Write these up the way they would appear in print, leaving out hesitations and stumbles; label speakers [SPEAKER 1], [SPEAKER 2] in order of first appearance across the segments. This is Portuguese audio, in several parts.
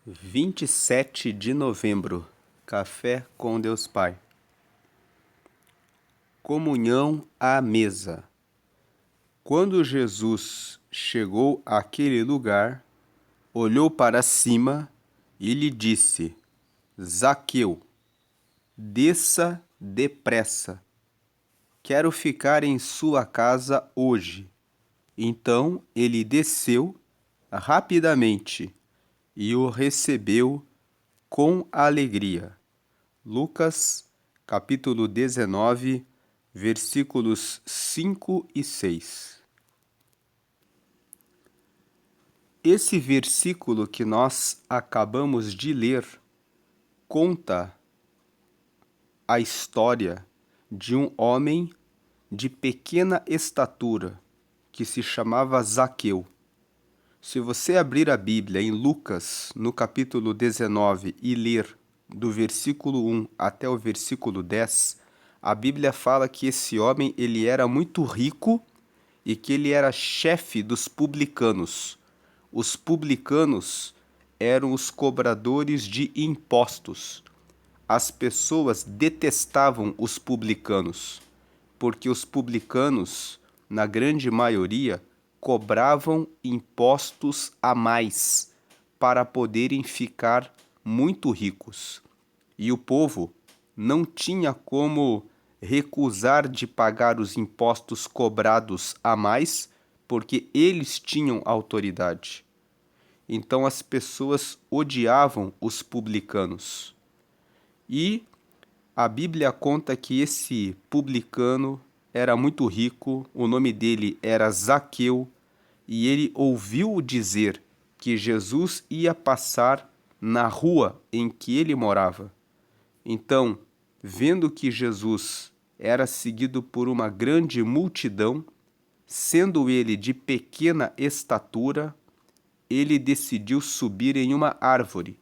[SPEAKER 1] 27 de novembro, Café com Deus Pai. Comunhão à mesa. Quando Jesus chegou àquele lugar, olhou para cima e lhe disse: Zaqueu, desça depressa. Quero ficar em sua casa hoje. Então ele desceu rapidamente e o recebeu com alegria. Lucas, capítulo 19, versículos 5 e 6. Esse versículo que nós acabamos de ler conta a história de um homem de pequena estatura que se chamava Zaqueu. Se você abrir a Bíblia em Lucas, no capítulo 19, e ler do versículo 1 até o versículo 10, a Bíblia fala que esse homem ele era muito rico e que ele era chefe dos publicanos. Os publicanos eram os cobradores de impostos. As pessoas detestavam os publicanos, porque os publicanos, na grande maioria, cobravam impostos a mais para poderem ficar muito ricos. E o povo não tinha como recusar de pagar os impostos cobrados a mais, porque eles tinham autoridade. Então as pessoas odiavam os publicanos. E a Bíblia conta que esse publicano era muito rico, o nome dele era Zaqueu, e ele ouviu dizer que Jesus ia passar na rua em que ele morava. Então, vendo que Jesus era seguido por uma grande multidão, sendo ele de pequena estatura, ele decidiu subir em uma árvore.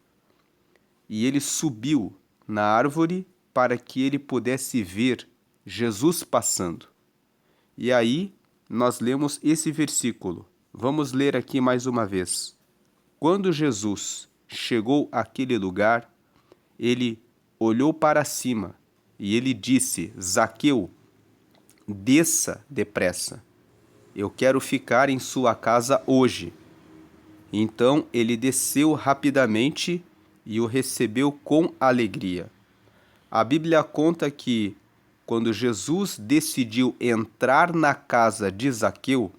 [SPEAKER 1] E ele subiu na árvore para que ele pudesse ver Jesus passando. E aí, nós lemos esse versículo. Vamos ler aqui mais uma vez. Quando Jesus chegou àquele lugar, ele olhou para cima e ele disse: Zaqueu, desça depressa. Eu quero ficar em sua casa hoje. Então ele desceu rapidamente e o recebeu com alegria. A Bíblia conta que, quando Jesus decidiu entrar na casa de Zaqueu,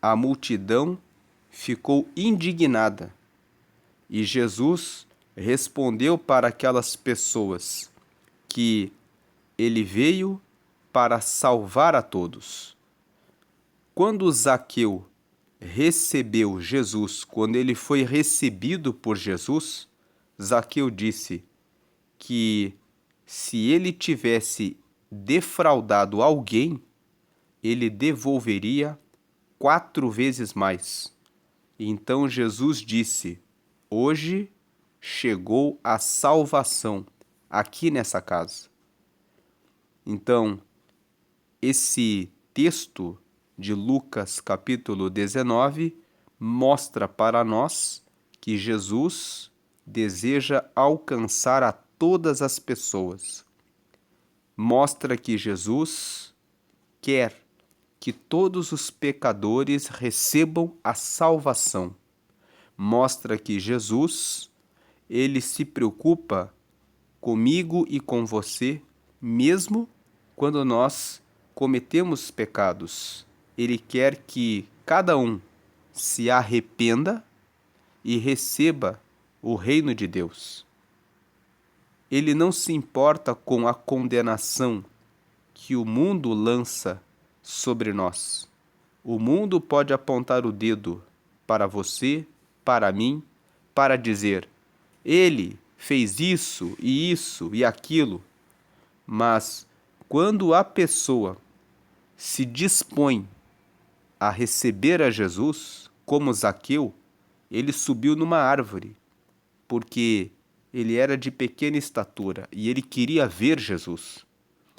[SPEAKER 1] a multidão ficou indignada. E Jesus respondeu para aquelas pessoas que ele veio para salvar a todos. Quando Zaqueu recebeu Jesus, quando ele foi recebido por Jesus, Zaqueu disse que se ele tivesse defraudado alguém, ele devolveria 4 vezes mais. Então Jesus disse: hoje chegou a salvação aqui nessa casa. Então, esse texto de Lucas capítulo 19 mostra para nós que Jesus deseja alcançar a todas as pessoas. Mostra que Jesus quer que todos os pecadores recebam a salvação. Mostra que Jesus, ele se preocupa comigo e com você, mesmo quando nós cometemos pecados. Ele quer que cada um se arrependa e receba o reino de Deus. Ele não se importa com a condenação que o mundo lança sobre nós. O mundo pode apontar o dedo para você, para mim, para dizer: ele fez isso e aquilo. Mas quando a pessoa se dispõe a receber a Jesus, como Zaqueu, ele subiu numa árvore, porque ele era de pequena estatura e ele queria ver Jesus.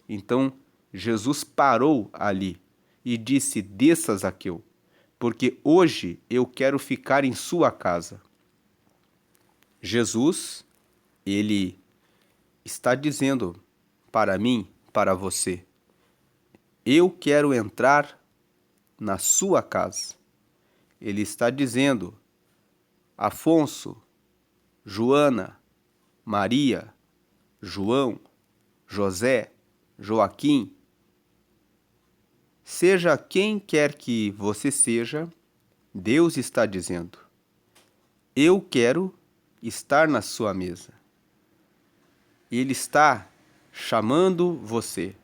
[SPEAKER 1] Então, Jesus parou ali e disse: desça, Zaqueu, porque hoje eu quero ficar em sua casa. Jesus, ele está dizendo para mim, para você: eu quero entrar na sua casa. Ele está dizendo: Afonso, Joana, Maria, João, José, Joaquim, seja quem quer que você seja, Deus está dizendo: eu quero estar na sua mesa. Ele está chamando você.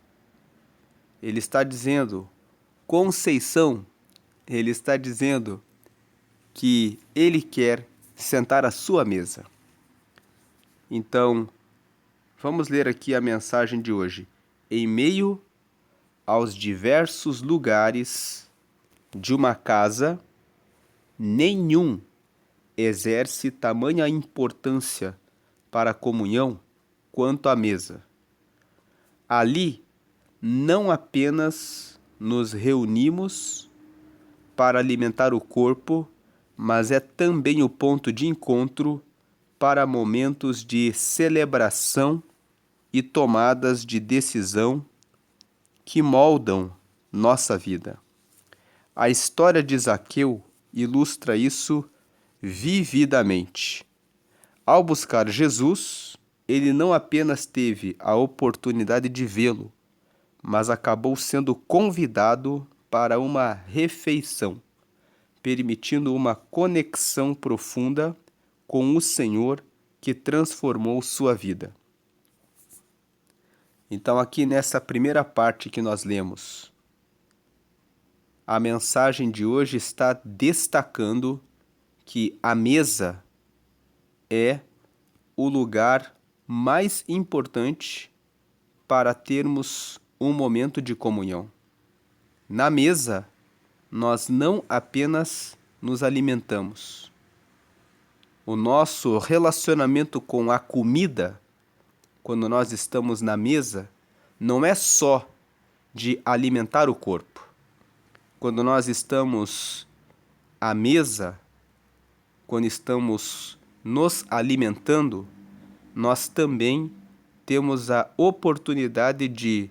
[SPEAKER 1] Ele está dizendo: Conceição, ele está dizendo que ele quer sentar à sua mesa. Então, vamos ler aqui a mensagem de hoje. Em meio aos diversos lugares de uma casa, nenhum exerce tamanha importância para a comunhão quanto a mesa. Ali, não apenas nos reunimos para alimentar o corpo, mas é também o ponto de encontro para momentos de celebração e tomadas de decisão que moldam nossa vida. A história de Zaqueu ilustra isso vividamente. Ao buscar Jesus, ele não apenas teve a oportunidade de vê-lo, mas acabou sendo convidado para uma refeição, permitindo uma conexão profunda com o Senhor que transformou sua vida. Então, aqui nessa primeira parte que nós lemos, a mensagem de hoje está destacando que a mesa é o lugar mais importante para termos um momento de comunhão. Na mesa, nós não apenas nos alimentamos. O nosso relacionamento com a comida, quando nós estamos na mesa, não é só de alimentar o corpo. Quando nós estamos à mesa, quando estamos nos alimentando, nós também temos a oportunidade de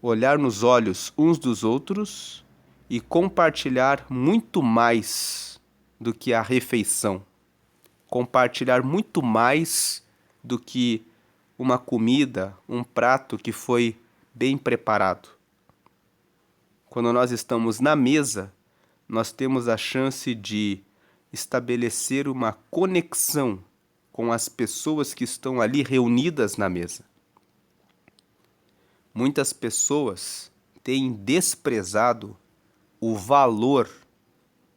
[SPEAKER 1] olhar nos olhos uns dos outros e compartilhar muito mais do que a refeição. Compartilhar muito mais do que uma comida, um prato que foi bem preparado. Quando nós estamos na mesa, nós temos a chance de estabelecer uma conexão com as pessoas que estão ali reunidas na mesa. Muitas pessoas têm desprezado o valor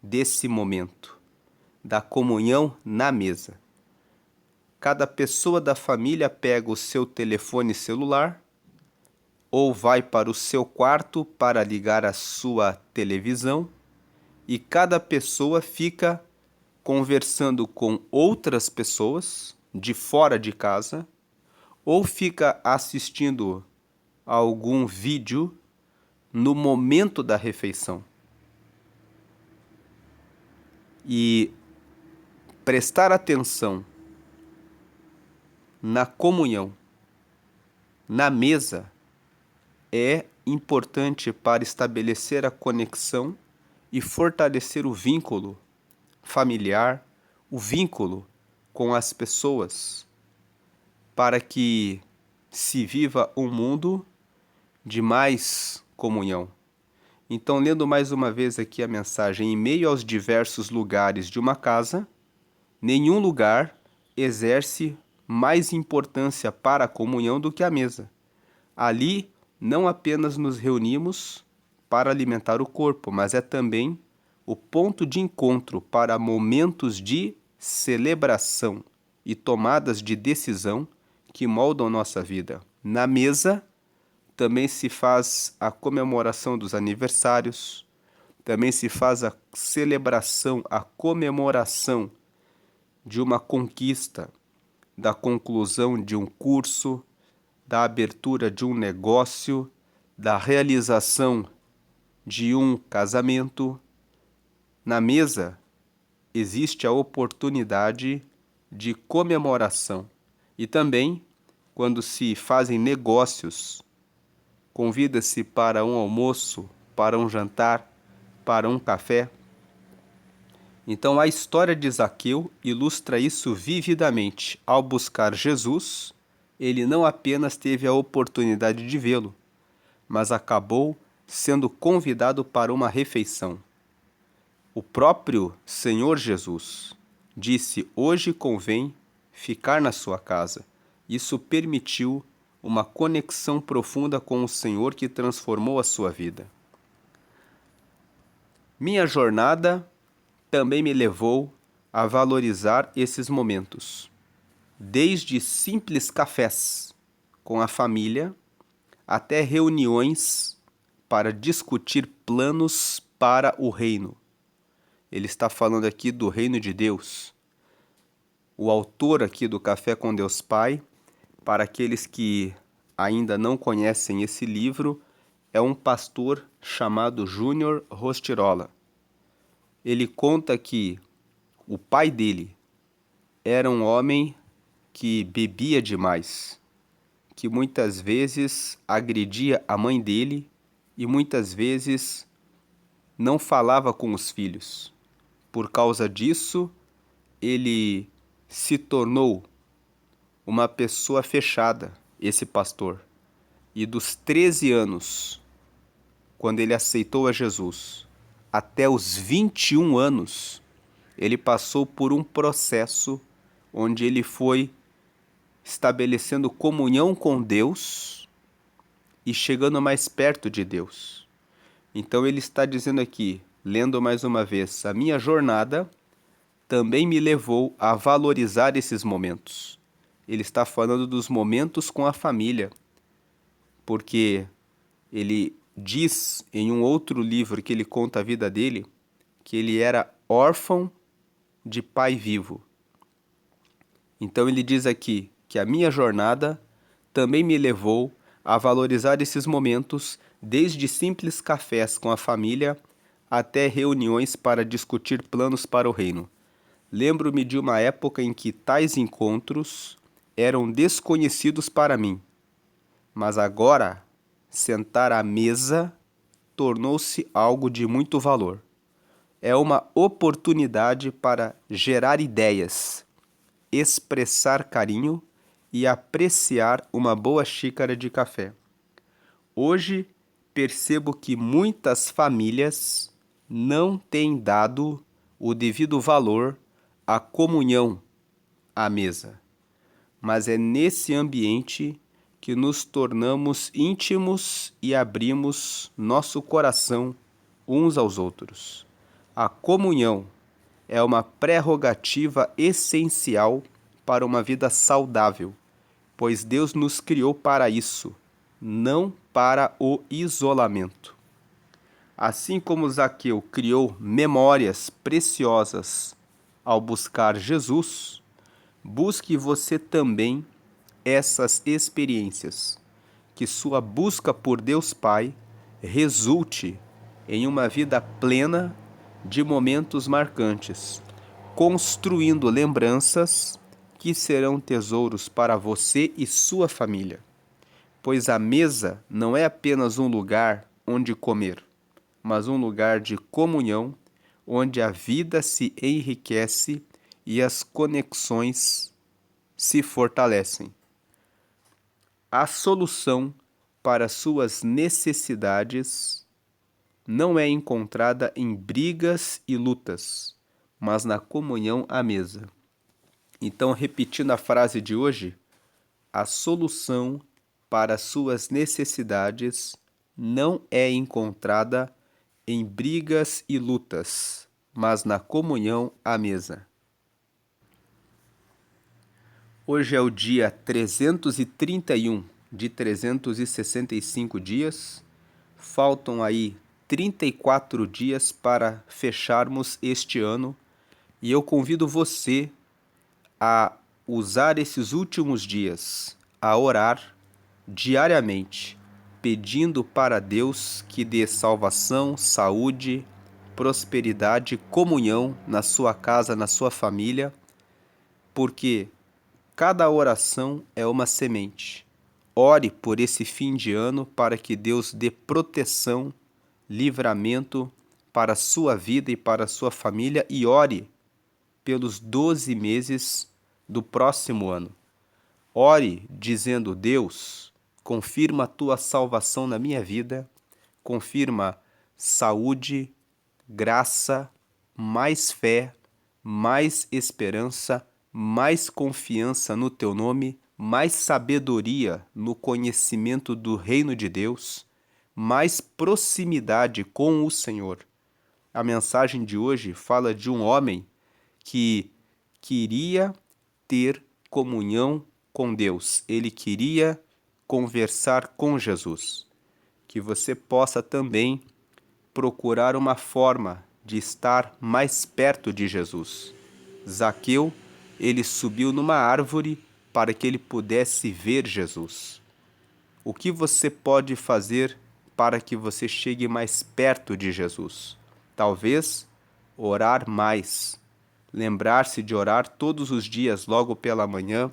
[SPEAKER 1] desse momento, da comunhão na mesa. Cada pessoa da família pega o seu telefone celular ou vai para o seu quarto para ligar a sua televisão e cada pessoa fica conversando com outras pessoas de fora de casa ou fica assistindo a algum vídeo no momento da refeição. E prestar atenção na comunhão, na mesa, é importante para estabelecer a conexão e fortalecer o vínculo familiar, o vínculo com as pessoas, para que se viva um mundo de mais comunhão. Então, lendo mais uma vez aqui a mensagem, em meio aos diversos lugares de uma casa, nenhum lugar exerce mais importância para a comunhão do que a mesa. Ali, não apenas nos reunimos para alimentar o corpo, mas é também o ponto de encontro para momentos de celebração e tomadas de decisão que moldam nossa vida. Na mesa, também se faz a comemoração dos aniversários, também se faz a celebração, a comemoração de uma conquista, da conclusão de um curso, da abertura de um negócio, da realização de um casamento. Na mesa existe a oportunidade de comemoração. E também, quando se fazem negócios, convida-se para um almoço, para um jantar, para um café. Então, a história de Zaqueu ilustra isso vividamente. Ao buscar Jesus, ele não apenas teve a oportunidade de vê-lo, mas acabou sendo convidado para uma refeição. O próprio Senhor Jesus disse: hoje convém ficar na sua casa. Isso permitiu uma conexão profunda com o Senhor que transformou a sua vida. Minha jornada também me levou a valorizar esses momentos, desde simples cafés com a família até reuniões para discutir planos para o reino. Ele está falando aqui do reino de Deus. O autor aqui do Café com Deus Pai, para aqueles que ainda não conhecem esse livro, é um pastor chamado Júnior Rostirola. Ele conta que o pai dele era um homem que bebia demais, que muitas vezes agredia a mãe dele e muitas vezes não falava com os filhos. Por causa disso, ele se tornou uma pessoa fechada, esse pastor. E dos 13 anos, quando ele aceitou a Jesus, até os 21 anos, ele passou por um processo onde ele foi estabelecendo comunhão com Deus e chegando mais perto de Deus. Então ele está dizendo aqui, lendo mais uma vez, a minha jornada também me levou a valorizar esses momentos. Ele está falando dos momentos com a família, porque ele diz em um outro livro que ele conta a vida dele, que ele era órfão de pai vivo. Então ele diz aqui que a minha jornada também me levou a valorizar esses momentos, desde simples cafés com a família até reuniões para discutir planos para o reino. Lembro-me de uma época em que tais encontros eram desconhecidos para mim, mas agora sentar à mesa tornou-se algo de muito valor. É uma oportunidade para gerar ideias, expressar carinho e apreciar uma boa xícara de café. Hoje percebo que muitas famílias não têm dado o devido valor à comunhão à mesa, mas é nesse ambiente que nos tornamos íntimos e abrimos nosso coração uns aos outros. A comunhão é uma prerrogativa essencial para uma vida saudável, pois Deus nos criou para isso, não para o isolamento. Assim como Zaqueu criou memórias preciosas ao buscar Jesus, busque você também essas experiências, que sua busca por Deus Pai resulte em uma vida plena de momentos marcantes, construindo lembranças que serão tesouros para você e sua família. Pois a mesa não é apenas um lugar onde comer, mas um lugar de comunhão, onde a vida se enriquece e as conexões se fortalecem. A solução para suas necessidades não é encontrada em brigas e lutas, mas na comunhão à mesa. Então, repetindo a frase de hoje, a solução para suas necessidades não é encontrada em brigas e lutas, mas na comunhão à mesa. Hoje é o dia 331 de 365 dias. Faltam aí 34 dias para fecharmos este ano e eu convido você a usar esses últimos dias, a orar diariamente, pedindo para Deus que dê salvação, saúde, prosperidade, comunhão na sua casa, na sua família, porque cada oração é uma semente. Ore por esse fim de ano para que Deus dê proteção, livramento para a sua vida e para a sua família, e ore pelos 12 meses do próximo ano. Ore dizendo: Deus, confirma a tua salvação na minha vida, confirma saúde, graça, mais fé, mais esperança, mais confiança no teu nome, mais sabedoria no conhecimento do reino de Deus, mais proximidade com o Senhor. A mensagem de hoje fala de um homem que queria ter comunhão com Deus. Ele queria conversar com Jesus. Que você possa também procurar uma forma de estar mais perto de Jesus. Zaqueu, ele subiu numa árvore para que ele pudesse ver Jesus. O que você pode fazer para que você chegue mais perto de Jesus? Talvez orar mais, lembrar-se de orar todos os dias logo pela manhã,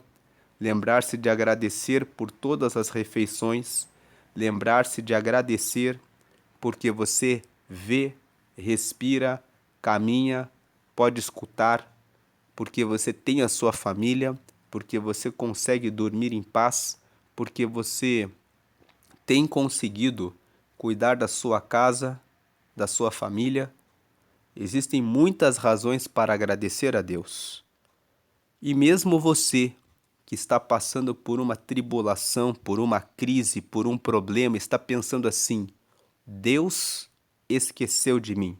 [SPEAKER 1] lembrar-se de agradecer por todas as refeições, lembrar-se de agradecer porque você vê, respira, caminha, pode escutar, porque você tem a sua família, porque você consegue dormir em paz, porque você tem conseguido cuidar da sua casa, da sua família. Existem muitas razões para agradecer a Deus. E mesmo você que está passando por uma tribulação, por uma crise, por um problema, está pensando assim: Deus esqueceu de mim.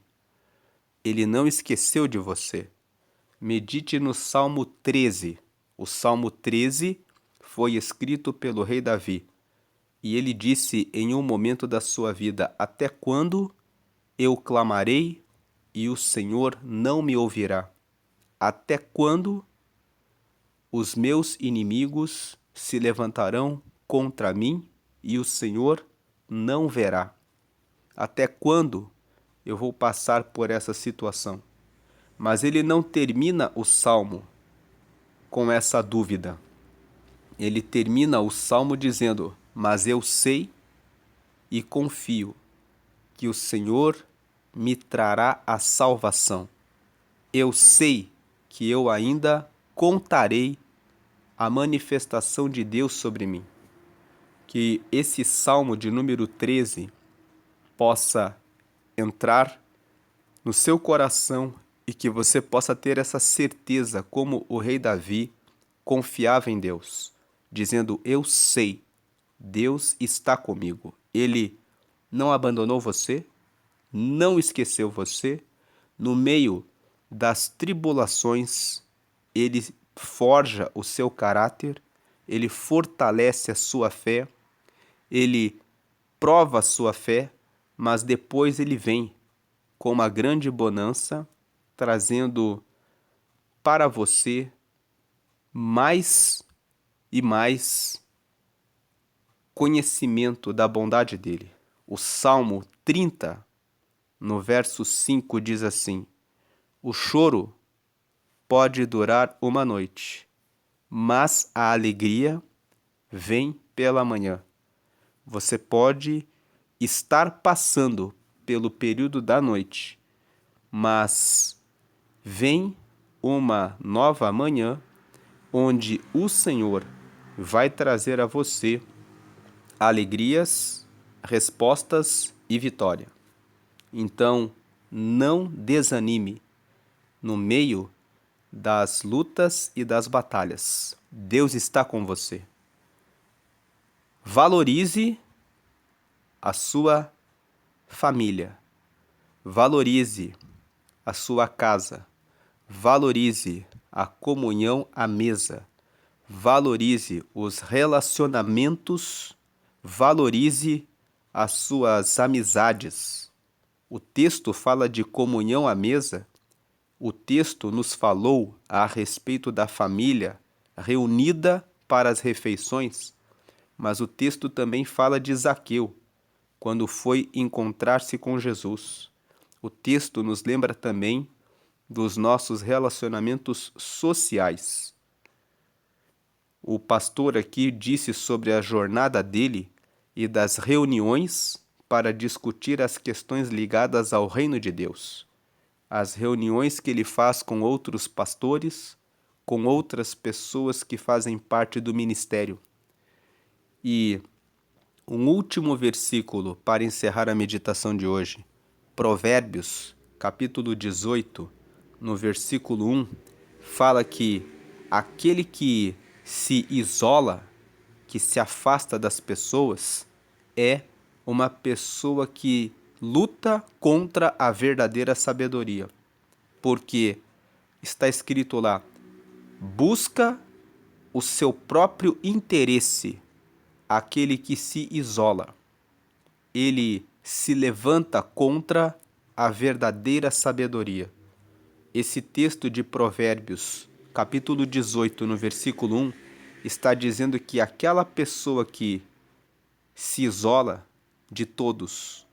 [SPEAKER 1] Ele não esqueceu de você. Medite no Salmo 13. O Salmo 13 foi escrito pelo rei Davi. E ele disse em um momento da sua vida: até quando eu clamarei e o Senhor não me ouvirá? Até quando os meus inimigos se levantarão contra mim e o Senhor não verá? Até quando eu vou passar por essa situação? Mas ele não termina o salmo com essa dúvida. Ele termina o salmo dizendo: mas eu sei e confio que o Senhor me trará a salvação. Eu sei que eu ainda contarei a manifestação de Deus sobre mim. Que esse salmo de número 13 possa entrar no seu coração e que você possa ter essa certeza, como o rei Davi confiava em Deus, dizendo: eu sei, Deus está comigo. Ele não abandonou você, não esqueceu você. No meio das tribulações, ele forja o seu caráter, ele fortalece a sua fé, ele prova a sua fé, mas depois ele vem com uma grande bonança, trazendo para você mais e mais conhecimento da bondade dele. O Salmo 30, no verso 5, diz assim: o choro pode durar uma noite, mas a alegria vem pela manhã. Você pode estar passando pelo período da noite, mas vem uma nova manhã onde o Senhor vai trazer a você alegrias, respostas e vitória. Então, não desanime no meio das lutas e das batalhas. Deus está com você. Valorize a sua família. Valorize a sua casa. Valorize a comunhão à mesa. Valorize os relacionamentos. Valorize as suas amizades. O texto fala de comunhão à mesa. O texto nos falou a respeito da família reunida para as refeições, mas o texto também fala de Zaqueu, quando foi encontrar-se com Jesus. O texto nos lembra também dos nossos relacionamentos sociais. O pastor aqui disse sobre a jornada dele e das reuniões para discutir as questões ligadas ao reino de Deus. As reuniões que ele faz com outros pastores, com outras pessoas que fazem parte do ministério. E um último versículo para encerrar a meditação de hoje. Provérbios, capítulo 18, no versículo 1, fala que aquele que se isola, que se afasta das pessoas, é uma pessoa que luta contra a verdadeira sabedoria. Porque está escrito lá, busca o seu próprio interesse, aquele que se isola. Ele se levanta contra a verdadeira sabedoria. Esse texto de Provérbios, capítulo 18, no versículo 1, está dizendo que aquela pessoa que se isola de todos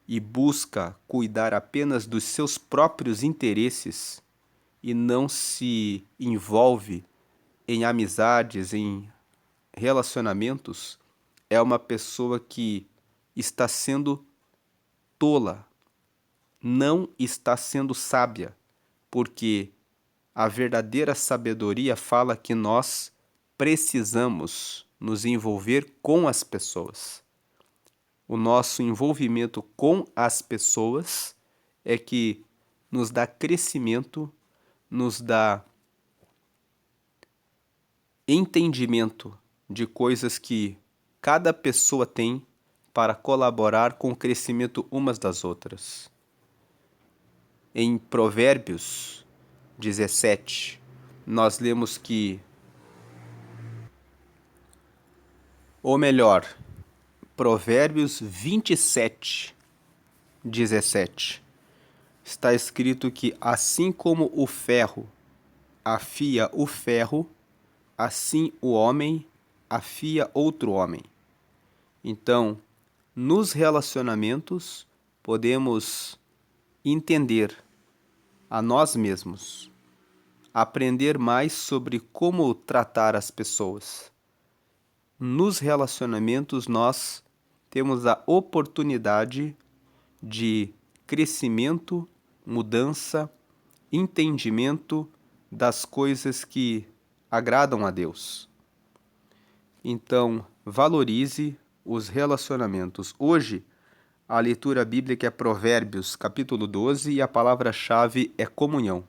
[SPEAKER 1] e busca cuidar apenas dos seus próprios interesses e não se envolve em amizades, em relacionamentos, é uma pessoa que está sendo tola, não está sendo sábia, porque a verdadeira sabedoria fala que nós precisamos nos envolver com as pessoas. O nosso envolvimento com as pessoas é que nos dá crescimento, nos dá entendimento de coisas que cada pessoa tem para colaborar com o crescimento umas das outras. Em Provérbios 17, nós lemos que, ou melhor, Provérbios 27, 17, está escrito que assim como o ferro afia o ferro, assim o homem afia outro homem. Então, nos relacionamentos, podemos entender a nós mesmos, aprender mais sobre como tratar as pessoas. Nos relacionamentos, nós temos a oportunidade de crescimento, mudança, entendimento das coisas que agradam a Deus. Então, valorize os relacionamentos. Hoje, a leitura bíblica é Provérbios, capítulo 12, e a palavra-chave é comunhão.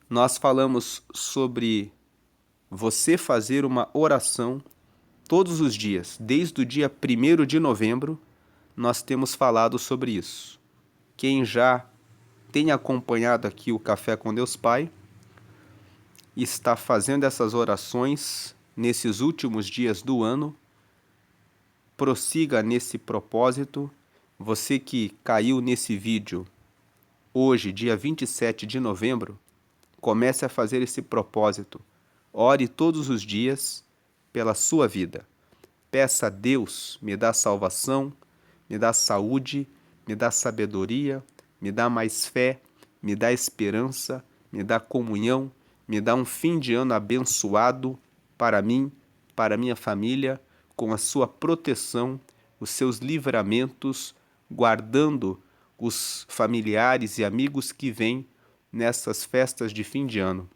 [SPEAKER 1] Nós falamos sobre você fazer uma oração todos os dias. Desde o dia 1º de novembro, nós temos falado sobre isso. Quem já tem acompanhado aqui o Café com Deus Pai, está fazendo essas orações nesses últimos dias do ano, prossiga nesse propósito. Você que caiu nesse vídeo hoje, dia 27 de novembro, comece a fazer esse propósito. Ore todos os dias pela sua vida. Peça a Deus, me dá salvação, me dá saúde, me dá sabedoria, me dá mais fé, me dá esperança, me dá comunhão, me dá um fim de ano abençoado para mim, para minha família, com a sua proteção, os seus livramentos, guardando os familiares e amigos que vêm nessas festas de fim de ano.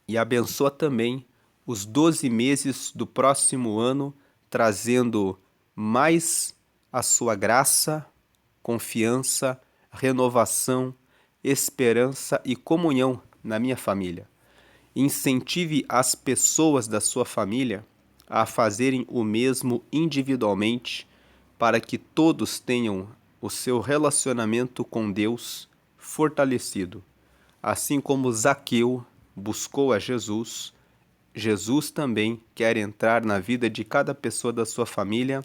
[SPEAKER 1] E abençoa também os 12 meses do próximo ano, trazendo mais a sua graça, confiança, renovação, esperança e comunhão na minha família. Incentive as pessoas da sua família a fazerem o mesmo individualmente, para que todos tenham o seu relacionamento com Deus fortalecido. Assim como Zaqueu buscou a Jesus, Jesus também quer entrar na vida de cada pessoa da sua família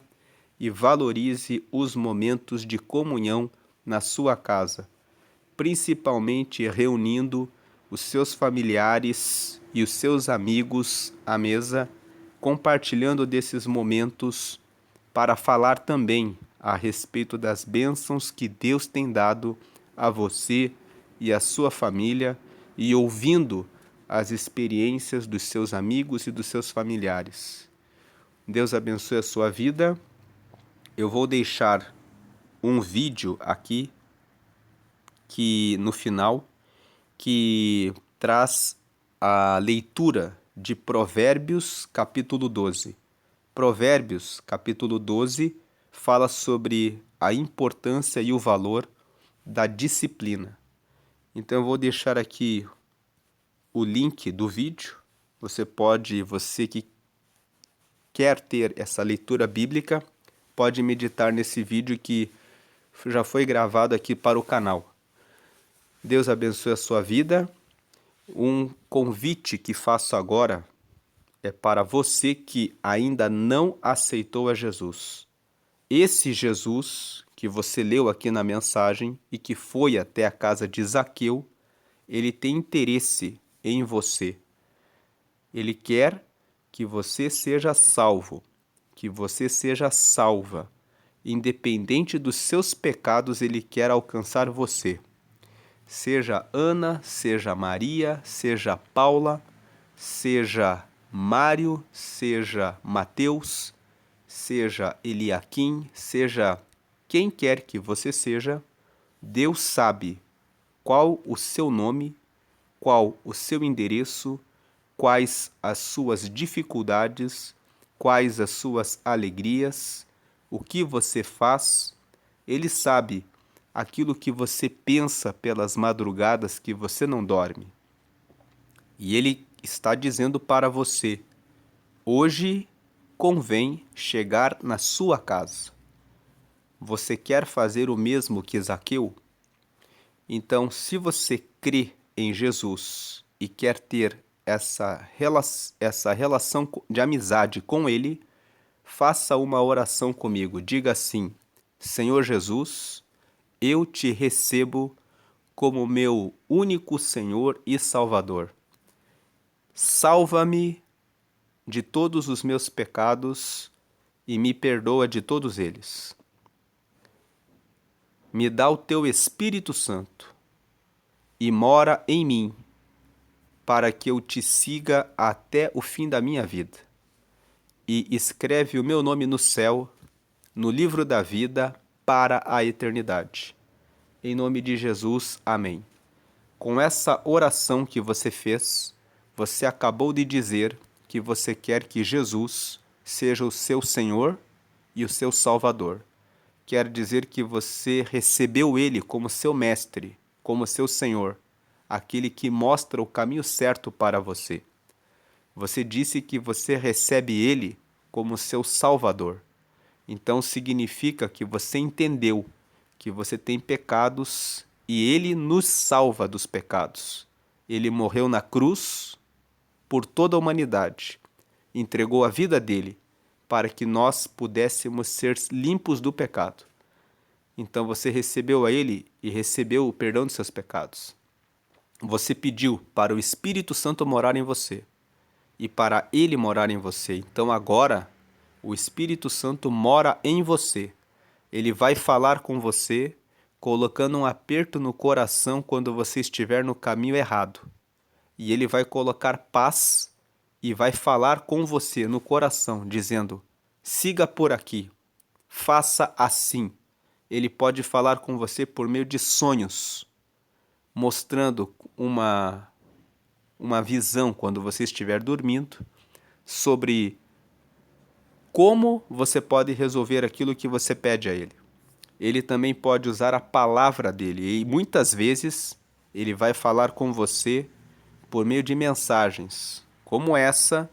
[SPEAKER 1] e valorize os momentos de comunhão na sua casa, principalmente reunindo os seus familiares e os seus amigos à mesa, compartilhando desses momentos para falar também a respeito das bênçãos que Deus tem dado a você e a sua família, e ouvindo as experiências dos seus amigos e dos seus familiares. Deus abençoe a sua vida. Eu vou deixar um vídeo aqui que no final que traz a leitura de Provérbios capítulo 12. Provérbios capítulo 12 fala sobre a importância e o valor da disciplina. Então eu vou deixar aqui o link do vídeo. Você que quer ter essa leitura bíblica, pode meditar nesse vídeo que já foi gravado aqui para o canal. Deus abençoe a sua vida. Um convite que faço agora é para você que ainda não aceitou a Jesus. Esse Jesus que você leu aqui na mensagem e que foi até a casa de Zaqueu, ele tem interesse em você. Ele quer que você seja salvo, que você seja salva. Independente dos seus pecados, ele quer alcançar você. Seja Ana, seja Maria, seja Paula, seja Mário, seja Mateus, seja Eliakim, seja quem quer que você seja, Deus sabe qual o seu nome, qual o seu endereço, quais as suas dificuldades, quais as suas alegrias, o que você faz. Ele sabe aquilo que você pensa pelas madrugadas que você não dorme. E ele está dizendo para você: hoje convém chegar na sua casa. Você quer fazer o mesmo que Zaqueu? Então, se você crê em Jesus e quer ter essa relação de amizade com ele, faça uma oração comigo. Diga assim: Senhor Jesus, eu te recebo como meu único Senhor e Salvador. Salva-me de todos os meus pecados e me perdoa de todos eles. Me dá o teu Espírito Santo e mora em mim, para que eu te siga até o fim da minha vida. E escreve o meu nome no céu, no livro da vida, para a eternidade. Em nome de Jesus, amém. Com essa oração que você fez, você acabou de dizer que você quer que Jesus seja o seu Senhor e o seu Salvador. Quer dizer que você recebeu Ele como seu mestre, como seu Senhor, aquele que mostra o caminho certo para você. Você disse que você recebe Ele como seu Salvador. Então significa que você entendeu que você tem pecados e Ele nos salva dos pecados. Ele morreu na cruz por toda a humanidade, entregou a vida dele para que nós pudéssemos ser limpos do pecado. Então você recebeu a Ele e recebeu o perdão dos seus pecados. Você pediu para o Espírito Santo morar em você e para Ele morar em você. Então agora o Espírito Santo mora em você. Ele vai falar com você, colocando um aperto no coração quando você estiver no caminho errado. E ele vai colocar paz e vai falar com você no coração, dizendo: siga por aqui, faça assim. Ele pode falar com você por meio de sonhos, mostrando uma visão quando você estiver dormindo sobre como você pode resolver aquilo que você pede a ele. Ele também pode usar a palavra dele e muitas vezes ele vai falar com você por meio de mensagens como essa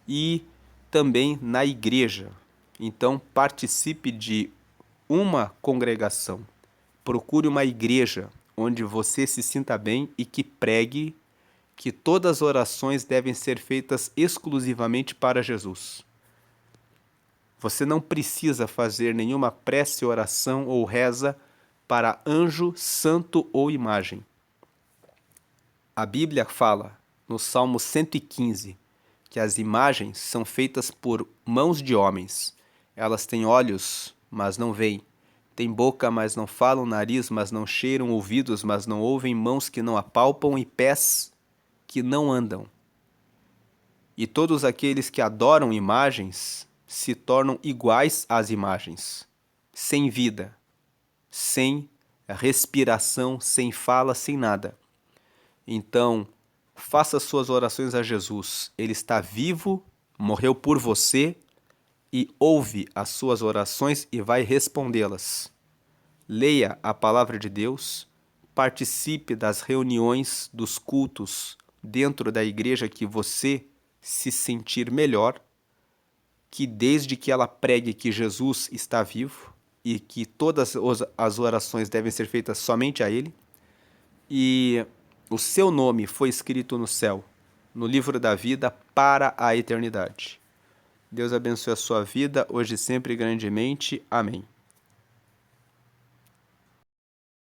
[SPEAKER 1] e também na igreja. Então participe de uma congregação. Procure uma igreja onde você se sinta bem e que pregue que todas as orações devem ser feitas exclusivamente para Jesus. Você não precisa fazer nenhuma prece, oração ou reza para anjo, santo ou imagem. A Bíblia fala, no Salmo 115, que as imagens são feitas por mãos de homens. Elas têm olhos, mas não veem. Têm boca, mas não falam, nariz, mas não cheiram, ouvidos, mas não ouvem, mãos que não apalpam e pés que não andam. E todos aqueles que adoram imagens se tornam iguais às imagens, sem vida, sem respiração, sem fala, sem nada. Então, faça suas orações a Jesus. Ele está vivo, morreu por você e ouve as suas orações e vai respondê-las. Leia a palavra de Deus, participe das reuniões, dos cultos dentro da igreja que você se sentir melhor, que desde que ela pregue que Jesus está vivo e que todas as orações devem ser feitas somente a Ele, e o seu nome foi escrito no céu, no livro da vida para a eternidade. Deus abençoe a sua vida, hoje e sempre grandemente. Amém.